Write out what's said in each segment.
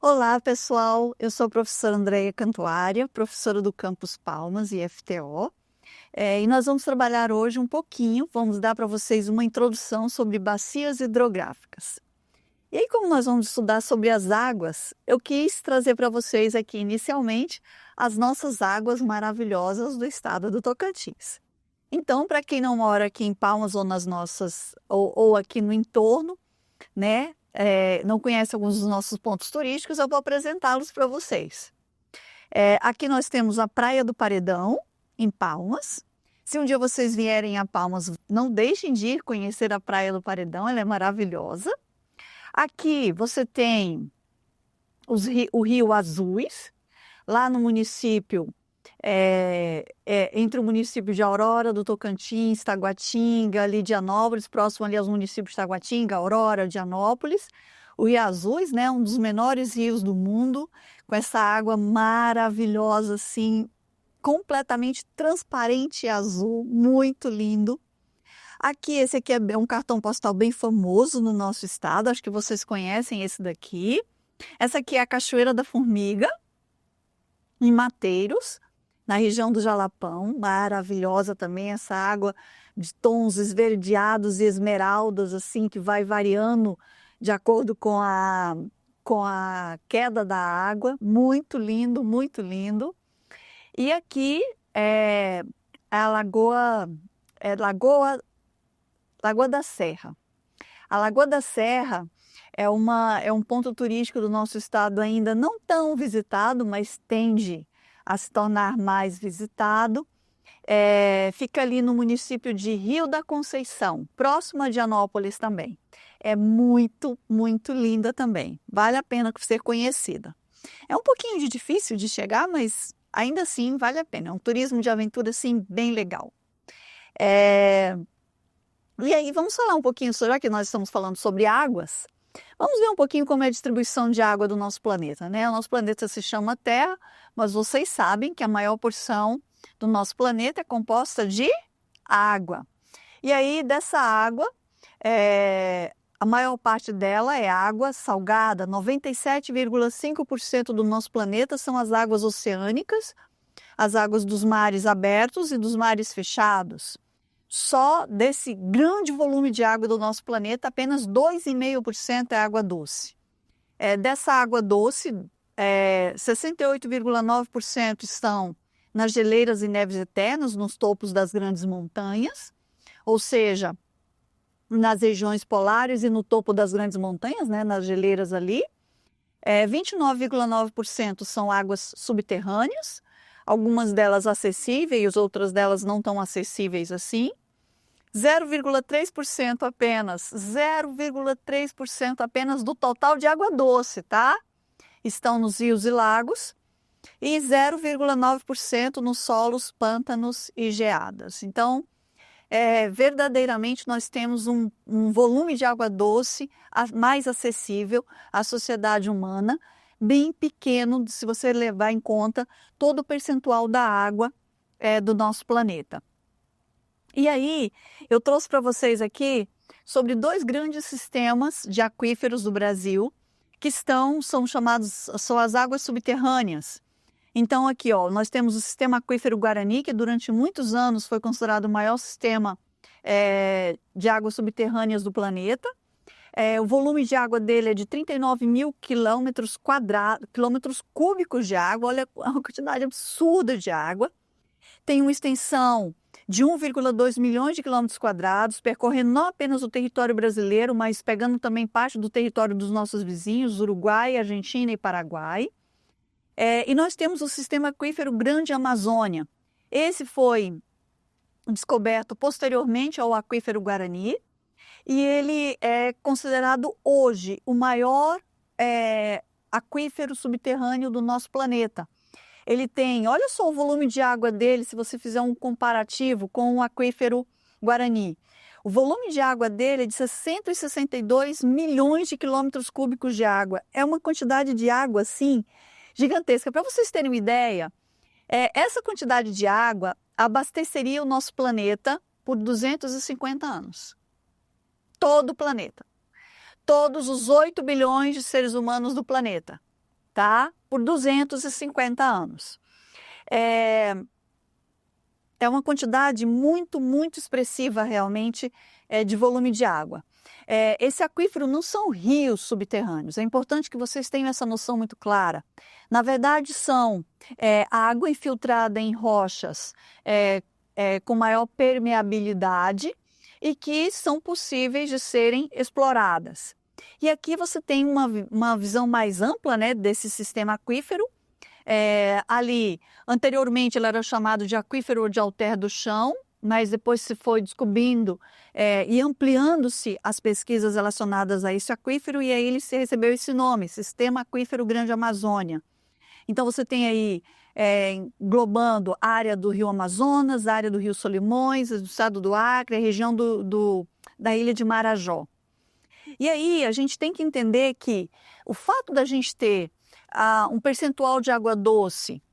Olá, pessoal. Eu sou a professora Andreia Cantuária, professora do Campus Palmas e FTO. E nós vamos trabalhar hoje um pouquinho, vamos dar para vocês uma introdução sobre bacias hidrográficas. E aí, como nós vamos estudar sobre as águas, eu quis trazer para vocês aqui, inicialmente, as nossas águas maravilhosas do estado do Tocantins. Então, para quem não mora aqui em Palmas ou nas nossas, ou aqui no entorno, né? Não conhece alguns dos nossos pontos turísticos, eu vou apresentá-los para vocês. Aqui nós temos a Praia do Paredão, em Palmas. Se um dia vocês vierem a Palmas, não deixem de ir conhecer a Praia do Paredão, ela é maravilhosa. Aqui você tem o Rio Azuis, lá no município, entre o município de Aurora, do Tocantins, Taguatinga, Lidianópolis, próximo ali aos municípios de Taguatinga, Aurora, Dianópolis. O Rio Azuis, né, um dos menores rios do mundo, com essa água maravilhosa, assim, completamente transparente e azul, muito lindo. Aqui, esse aqui é um cartão postal bem famoso no nosso estado, acho que vocês conhecem esse daqui. Essa aqui é a Cachoeira da Formiga, em Mateiros, na região do Jalapão, maravilhosa também essa água de tons esverdeados e esmeraldas, assim, que vai variando de acordo com a queda da água, muito lindo, muito lindo. E aqui é a Lagoa da Serra. A Lagoa da Serra é um ponto turístico do nosso estado ainda não tão visitado, mas tende a se tornar mais visitado. Fica ali no município de Rio da Conceição, próximo a Dianópolis também. É muito, muito linda também. Vale a pena ser conhecida. É um pouquinho difícil de chegar, mas ainda assim vale a pena. É um turismo de aventura, assim, bem legal. E aí, vamos falar um pouquinho, já que nós estamos falando sobre águas, vamos ver um pouquinho como é a distribuição de água do nosso planeta, né? O nosso planeta se chama Terra, mas vocês sabem que a maior porção do nosso planeta é composta de água. E aí, dessa água, a maior parte dela é água salgada, 97,5% do nosso planeta são as águas oceânicas, as águas dos mares abertos e dos mares fechados. Só desse grande volume de água do nosso planeta, apenas 2,5% é água doce. Dessa água doce, 68,9% estão nas geleiras e neves eternas, nos topos das grandes montanhas, ou seja, nas regiões polares e no topo das grandes montanhas, né, nas geleiras ali. 29,9% são águas subterrâneas, algumas delas acessíveis, outras delas não tão acessíveis assim. 0,3% apenas, 0,3% apenas do total de água doce, tá? Estão nos rios e lagos, e 0,9% nos solos, pântanos e geadas. Então, verdadeiramente nós temos um volume de água doce mais acessível à sociedade humana, bem pequeno, se você levar em conta todo o percentual da água do nosso planeta. E aí, eu trouxe para vocês aqui sobre dois grandes sistemas de aquíferos do Brasil, que são as águas subterrâneas. Então, aqui, ó, nós temos o sistema aquífero Guarani, que durante muitos anos foi considerado o maior sistema de águas subterrâneas do planeta. O volume de água dele é de 39 mil quilômetros cúbicos de água, olha a quantidade absurda de água. Tem uma extensão de 1,2 milhões de quilômetros quadrados, percorrendo não apenas o território brasileiro, mas pegando também parte do território dos nossos vizinhos, Uruguai, Argentina e Paraguai. E nós temos o sistema aquífero Grande Amazônia. Esse foi descoberto posteriormente ao aquífero Guarani, e ele é considerado hoje o maior aquífero subterrâneo do nosso planeta. Ele tem, olha só o volume de água dele, se você fizer um comparativo com o aquífero Guarani. O volume de água dele é de 162 milhões de quilômetros cúbicos de água. É uma quantidade de água, assim, gigantesca. Para vocês terem uma ideia, essa quantidade de água abasteceria o nosso planeta por 250 anos. Todo o planeta. Todos os 8 bilhões de seres humanos do planeta. tá? Por 250 anos. É uma quantidade muito, muito expressiva realmente de volume de água. Esse aquífero não são rios subterrâneos, é importante que vocês tenham essa noção muito clara. Na verdade, são água infiltrada em rochas com maior permeabilidade e que são possíveis de serem exploradas. E aqui você tem uma visão mais ampla, né, desse sistema aquífero. Ali, anteriormente, ele era chamado de aquífero de alter do chão, mas depois se foi descobrindo e ampliando-se as pesquisas relacionadas a esse aquífero, e aí ele recebeu esse nome, Sistema Aquífero Grande Amazônia. Então você tem aí, englobando a área do Rio Amazonas, a área do Rio Solimões, do estado do Acre, a região da ilha de Marajó. E aí a gente tem que entender que o fato da gente ter um percentual de água doce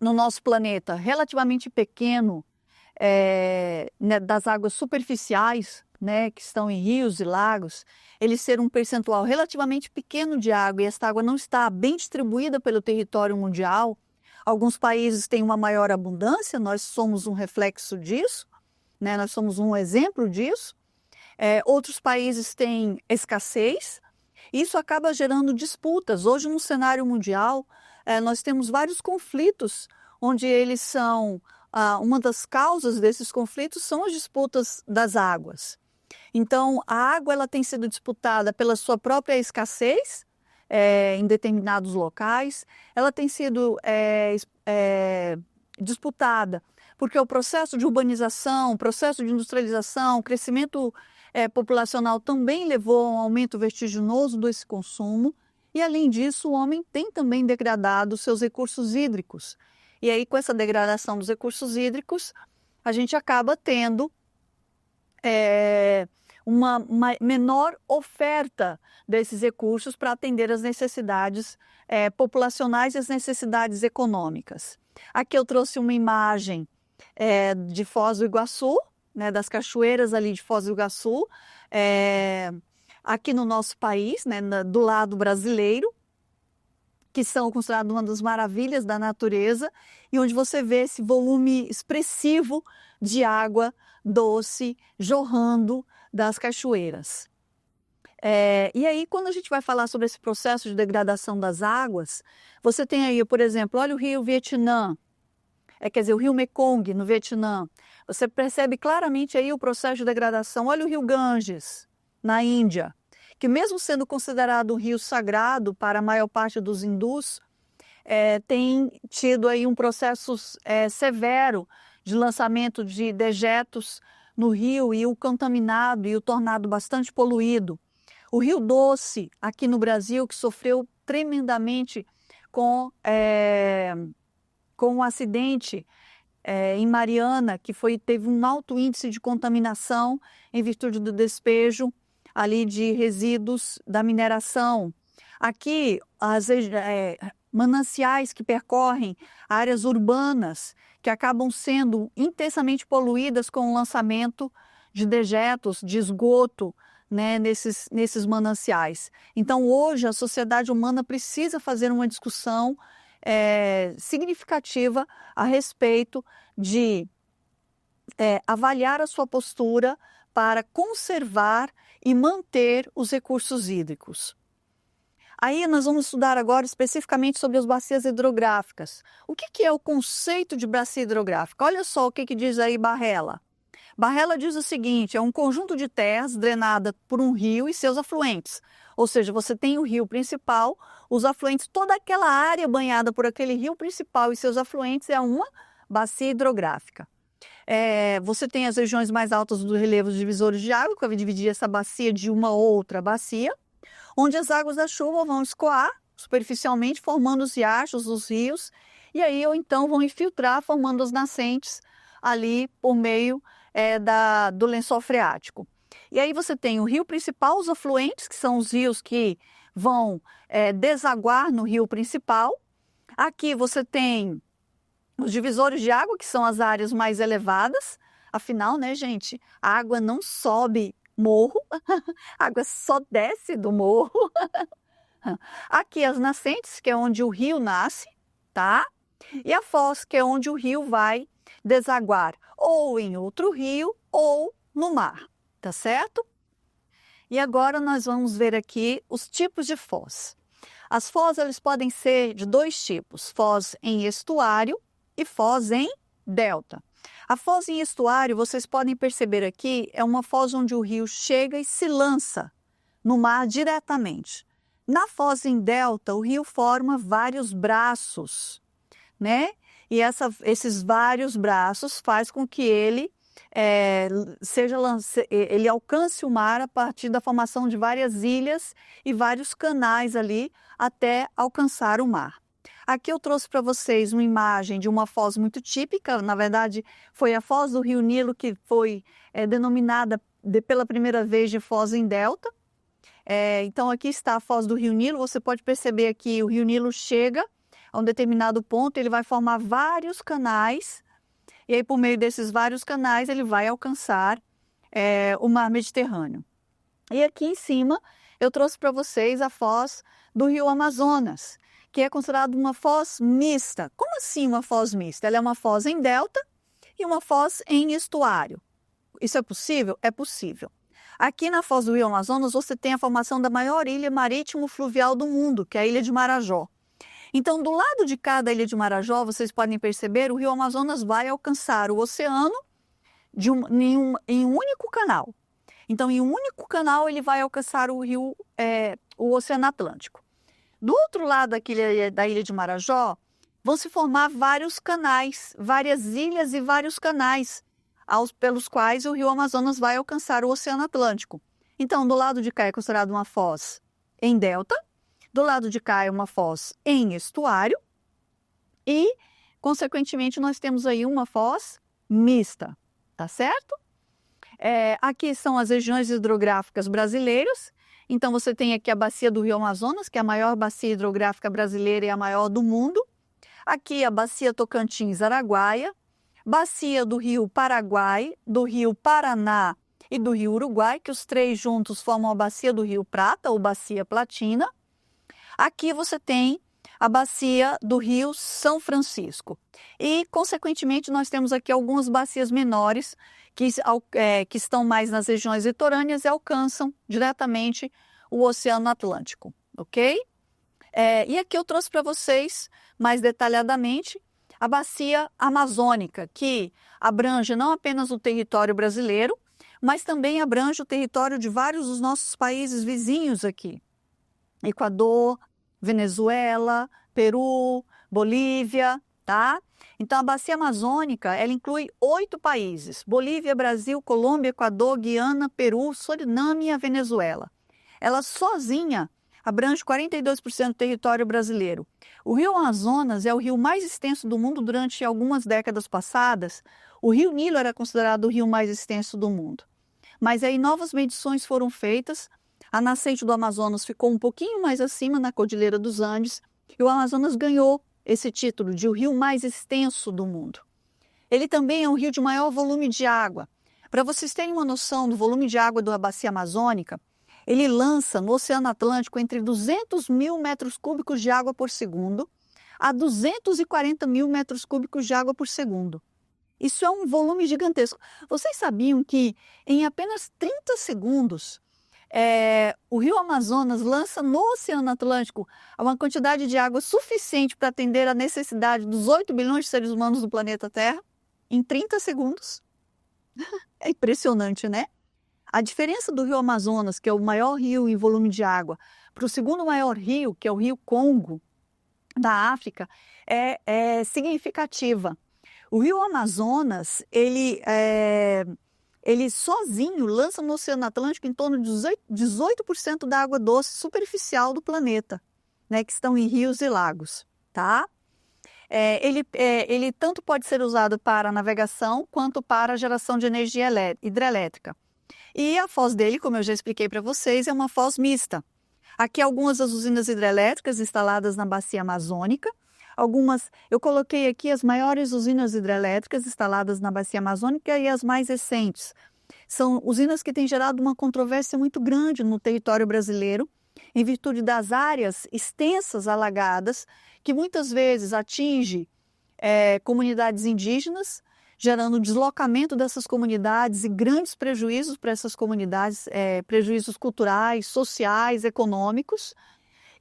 no nosso planeta relativamente pequeno, né, das águas superficiais, né, que estão em rios e lagos, ele ser um percentual relativamente pequeno de água e esta água não está bem distribuída pelo território mundial. Alguns países têm uma maior abundância, nós somos um reflexo disso, né, nós somos um exemplo disso. Outros países têm escassez. Isso acaba gerando disputas. Hoje, no cenário mundial, nós temos vários conflitos, onde eles são, uma das causas desses conflitos são as disputas das águas. Então, a água ela tem sido disputada pela sua própria escassez em determinados locais, ela tem sido disputada porque o processo de urbanização, o processo de industrialização, o crescimento populacional também levou a um aumento vertiginoso desse consumo, e além disso o homem tem também degradado seus recursos hídricos. E aí, com essa degradação dos recursos hídricos, a gente acaba tendo uma menor oferta desses recursos para atender as necessidades populacionais e as necessidades econômicas. Aqui eu trouxe uma imagem de Foz do Iguaçu, né, das cachoeiras ali de Foz do Iguaçu, aqui no nosso país, né, do lado brasileiro, que são consideradas uma das maravilhas da natureza, e onde você vê esse volume expressivo de água doce jorrando das cachoeiras. E aí, quando a gente vai falar sobre esse processo de degradação das águas, você tem aí, por exemplo, olha o rio Vietnã, quer dizer, o rio Mekong no Vietnã. Você percebe claramente aí o processo de degradação. Olha o rio Ganges, na Índia, que mesmo sendo considerado um rio sagrado para a maior parte dos hindus, tem tido aí um processo severo de lançamento de dejetos no rio e o contaminado e o tornado bastante poluído. O Rio Doce, aqui no Brasil, que sofreu tremendamente com um acidente em Mariana, que teve um alto índice de contaminação em virtude do despejo ali de resíduos da mineração. Aqui, mananciais que percorrem áreas urbanas que acabam sendo intensamente poluídas com o lançamento de dejetos, de esgoto, né, nesses mananciais. Então, hoje, a sociedade humana precisa fazer uma discussão significativa a respeito de avaliar a sua postura para conservar e manter os recursos hídricos. Aí nós vamos estudar agora especificamente sobre as bacias hidrográficas. O que é o conceito de bacia hidrográfica? Olha só o que diz aí Barrella. Barrella diz o seguinte: é um conjunto de terras drenada por um rio e seus afluentes. Ou seja, você tem o rio principal, os afluentes, toda aquela área banhada por aquele rio principal e seus afluentes é uma bacia hidrográfica. Você tem as regiões mais altas dos relevos divisores de água, que vai dividir essa bacia de uma outra bacia, onde as águas da chuva vão escoar superficialmente, formando os riachos, os rios, e aí ou então vão infiltrar, formando as nascentes ali por meio do lençol freático. E aí você tem o rio principal, os afluentes, que são os rios que vão desaguar no rio principal. Aqui você tem os divisores de água, que são as áreas mais elevadas. Afinal, né, gente, a água não sobe morro, a água só desce do morro. Aqui as nascentes, que é onde o rio nasce, tá? E a foz, que é onde o rio vai desaguar, ou em outro rio, ou no mar, tá certo? E agora nós vamos ver aqui os tipos de foz. As foz, eles podem ser de dois tipos, foz em estuário e foz em delta. A foz em estuário, vocês podem perceber aqui, é uma foz onde o rio chega e se lança no mar diretamente. Na foz em delta, o rio forma vários braços, né? E esses vários braços faz com que ele ele alcance o mar a partir da formação de várias ilhas e vários canais ali até alcançar o mar. Aqui eu trouxe para vocês uma imagem de uma foz muito típica, na verdade foi a foz do Rio Nilo que foi denominada pela primeira vez de foz em delta. Então aqui está a foz do Rio Nilo, você pode perceber que o Rio Nilo chega a um determinado ponto, ele vai formar vários canais, e aí por meio desses vários canais ele vai alcançar o mar Mediterrâneo. E aqui em cima eu trouxe para vocês a foz do Rio Amazonas, que é considerada uma foz mista. Como assim uma foz mista? Ela é uma foz em delta e uma foz em estuário. Isso é possível? É possível. Aqui na foz do Rio Amazonas você tem a formação da maior ilha marítimo-fluvial do mundo, que é a Ilha de Marajó. Então, do lado de cá da Ilha de Marajó, vocês podem perceber, o Rio Amazonas vai alcançar o oceano em um único canal. Então, em um único canal, ele vai alcançar o Oceano Atlântico. Do outro lado da Ilha de Marajó, vão se formar vários canais, várias ilhas e vários canais, pelos quais o Rio Amazonas vai alcançar o Oceano Atlântico. Então, do lado de cá é considerado uma foz em delta, do lado de cá é uma foz em estuário e, consequentemente, nós temos aí uma foz mista, tá certo? Aqui são as regiões hidrográficas brasileiras. Então, você tem aqui a bacia do Rio Amazonas, que é a maior bacia hidrográfica brasileira e a maior do mundo. Aqui a bacia Tocantins-Araguaia, bacia do Rio Paraguai, do Rio Paraná e do Rio Uruguai, que os três juntos formam a bacia do Rio Prata ou bacia Platina. Aqui você tem a bacia do Rio São Francisco. E, consequentemente, nós temos aqui algumas bacias menores que estão mais nas regiões litorâneas e alcançam diretamente o Oceano Atlântico, ok? E aqui eu trouxe para vocês, mais detalhadamente, a bacia amazônica, que abrange não apenas o território brasileiro, mas também abrange o território de vários dos nossos países vizinhos aqui. Equador, Venezuela, Peru, Bolívia, tá? Então, a bacia amazônica, ela inclui 8 países: Bolívia, Brasil, Colômbia, Equador, Guiana, Peru, Suriname e a Venezuela. Ela sozinha abrange 42% do território brasileiro. O Rio Amazonas é o rio mais extenso do mundo. Durante algumas décadas passadas, o Rio Nilo era considerado o rio mais extenso do mundo. Mas aí novas medições foram feitas, a nascente do Amazonas ficou um pouquinho mais acima, na Cordilheira dos Andes, e o Amazonas ganhou esse título de o rio mais extenso do mundo. Ele também é um rio de maior volume de água. Para vocês terem uma noção do volume de água da bacia amazônica, ele lança no Oceano Atlântico entre 200 mil metros cúbicos de água por segundo a 240 mil metros cúbicos de água por segundo. Isso é um volume gigantesco. Vocês sabiam que em apenas 30 segundos, o Rio Amazonas lança no Oceano Atlântico uma quantidade de água suficiente para atender a necessidade dos 8 bilhões de seres humanos do planeta Terra? Em 30 segundos. É impressionante, né? A diferença do Rio Amazonas, que é o maior rio em volume de água, para o segundo maior rio, que é o Rio Congo, da África, é significativa. O Rio Amazonas, ele sozinho lança no Oceano Atlântico em torno de 18% da água doce superficial do planeta, né, que estão em rios e lagos, tá? Ele tanto pode ser usado para navegação quanto para geração de energia hidrelétrica. E a foz dele, como eu já expliquei para vocês, é uma foz mista. Aqui algumas das usinas hidrelétricas instaladas na bacia amazônica. Eu coloquei aqui as maiores usinas hidrelétricas instaladas na bacia amazônica e as mais recentes. São usinas que têm gerado uma controvérsia muito grande no território brasileiro em virtude das áreas extensas alagadas, que muitas vezes atinge comunidades indígenas, gerando deslocamento dessas comunidades e grandes prejuízos para essas comunidades, prejuízos culturais, sociais, econômicos,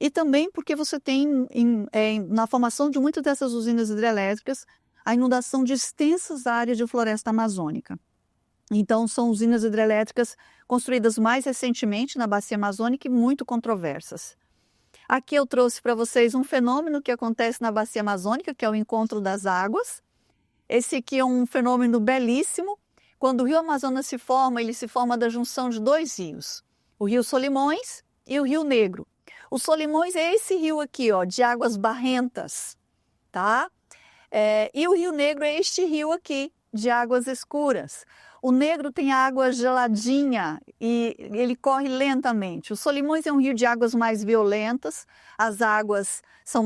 e também porque você tem, na formação de muitas dessas usinas hidrelétricas, a inundação de extensas áreas de floresta amazônica. Então, são usinas hidrelétricas construídas mais recentemente na Bacia Amazônica e muito controversas. Aqui eu trouxe para vocês um fenômeno que acontece na Bacia Amazônica, que é o encontro das águas. Esse aqui é um fenômeno belíssimo. Quando o rio Amazonas se forma, ele se forma da junção de dois rios, o rio Solimões e o rio Negro. O Solimões é esse rio aqui, ó, de águas barrentas, tá? E o rio Negro é este rio aqui, de águas escuras. O Negro tem água geladinha e ele corre lentamente. O Solimões é um rio de águas mais violentas, as águas são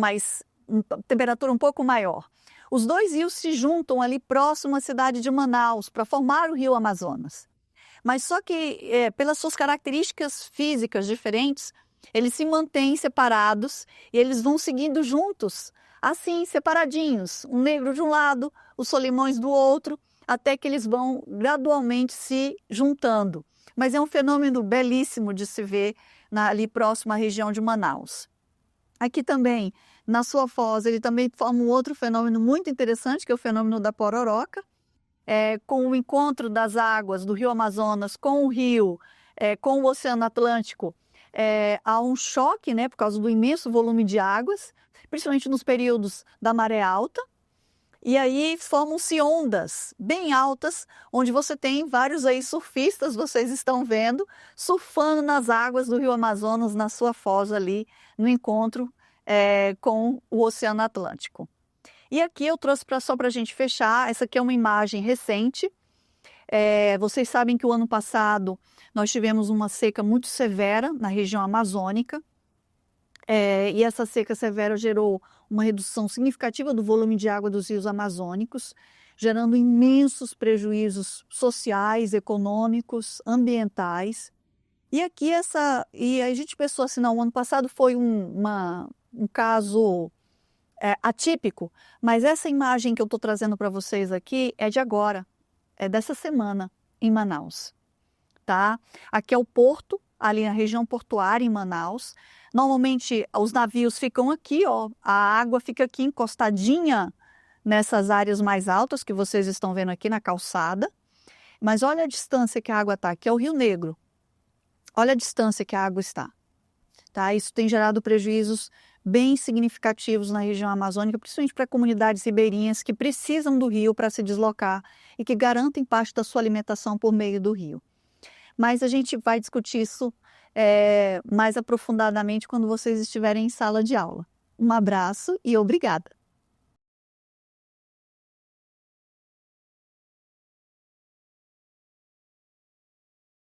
temperatura um pouco maior. Os dois rios se juntam ali próximo à cidade de Manaus para formar o rio Amazonas. Mas só que, pelas suas características físicas diferentes, eles se mantêm separados e eles vão seguindo juntos, assim, separadinhos, o Negro de um lado, os Solimões do outro, até que eles vão gradualmente se juntando. Mas é um fenômeno belíssimo de se ver ali próximo à região de Manaus. Aqui também, na sua foz, ele também forma um outro fenômeno muito interessante, que é o fenômeno da pororoca, com o encontro das águas do rio Amazonas com o rio, com o Oceano Atlântico. Há um choque, né, por causa do imenso volume de águas, principalmente nos períodos da maré alta, e aí formam-se ondas bem altas, onde você tem vários aí surfistas, vocês estão vendo, surfando nas águas do rio Amazonas, na sua foz ali, no encontro com o Oceano Atlântico. E aqui eu trouxe só para a gente fechar, essa aqui é uma imagem recente. Vocês sabem que o ano passado nós tivemos uma seca muito severa na região amazônica, e essa seca severa gerou uma redução significativa do volume de água dos rios amazônicos, gerando imensos prejuízos sociais, econômicos, ambientais. E aqui a gente pensou assim, não, o ano passado foi um caso atípico, mas essa imagem que eu estou trazendo para vocês aqui é de agora, é dessa semana em Manaus, tá? Aqui é o porto, ali na região portuária em Manaus. Normalmente os navios ficam aqui, ó, a água fica aqui encostadinha nessas áreas mais altas que vocês estão vendo aqui na calçada. Mas olha a distância que a água está, aqui é o Rio Negro. Olha a distância que a água está, tá? Isso tem gerado prejuízos bem significativos na região amazônica, principalmente para comunidades ribeirinhas que precisam do rio para se deslocar e que garantem parte da sua alimentação por meio do rio. Mas a gente vai discutir isso mais aprofundadamente quando vocês estiverem em sala de aula. Um abraço e obrigada!